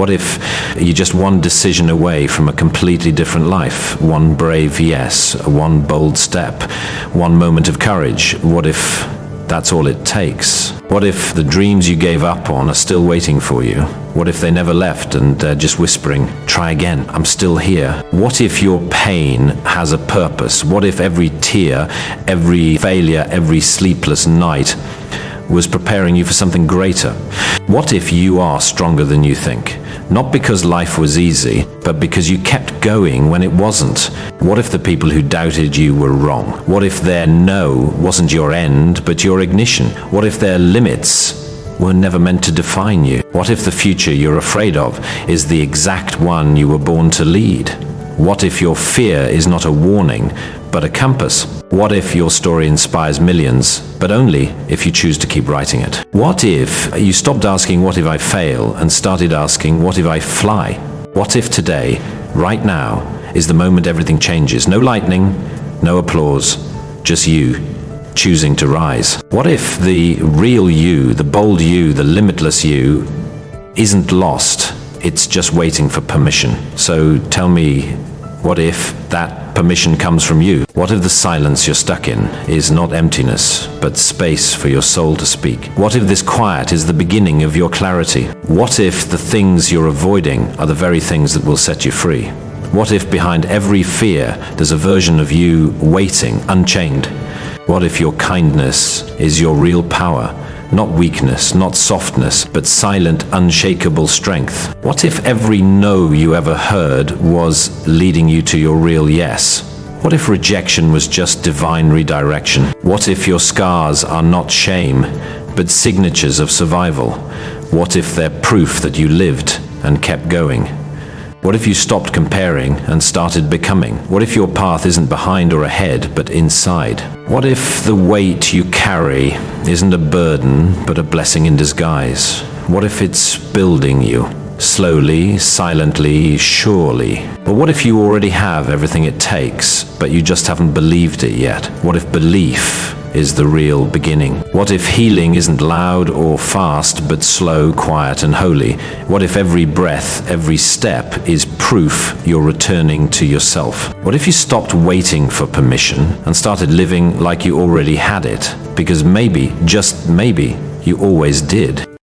What if you're just one decision away from a completely different life? One brave yes, one bold step, one moment of courage. What if that's all it takes? What if the dreams you gave up on are still waiting for you? What if they never left and they're just whispering, try again, I'm still here? What if your pain has a purpose? What if every tear, every failure, every sleepless night was preparing you for something greater? What if you are stronger than you think? Not because life was easy, but because you kept going when it wasn't. What if the people who doubted you were wrong? What if their no wasn't your end, but your ignition? What if their limits were never meant to define you? What if the future you're afraid of is the exact one you were born to lead? What if your fear is not a warning, but a compass? What if your story inspires millions, but only if you choose to keep writing it? What if you stopped asking, what if I fail, and started asking, what if I fly? What if today, right now, is the moment everything changes? No lightning, no applause, just you choosing to rise. What if the real you, the bold you, the limitless you, isn't lost? It's just waiting for permission. So tell me, what if that permission comes from you? What if the silence you're stuck in is not emptiness, but space for your soul to speak? What if this quiet is the beginning of your clarity? What if the things you're avoiding are the very things that will set you free? What if behind every fear there's a version of you waiting, unchained? What if your kindness is your real power? Not weakness, not softness, but silent, unshakable strength. What if every no you ever heard was leading you to your real yes? What if rejection was just divine redirection? What if your scars are not shame, but signatures of survival? What if they're proof that you lived and kept going? What if you stopped comparing and started becoming? What if your path isn't behind or ahead, but inside? What if the weight you carry isn't a burden, but a blessing in disguise? What if it's building you? Slowly, silently, surely. But what if you already have everything it takes, but you just haven't believed it yet? What if belief is the real beginning? What if healing isn't loud or fast, but slow, quiet, and holy? What if every breath, every step is proof you're returning to yourself? What if you stopped waiting for permission and started living like you already had it? Because maybe, just maybe, you always did.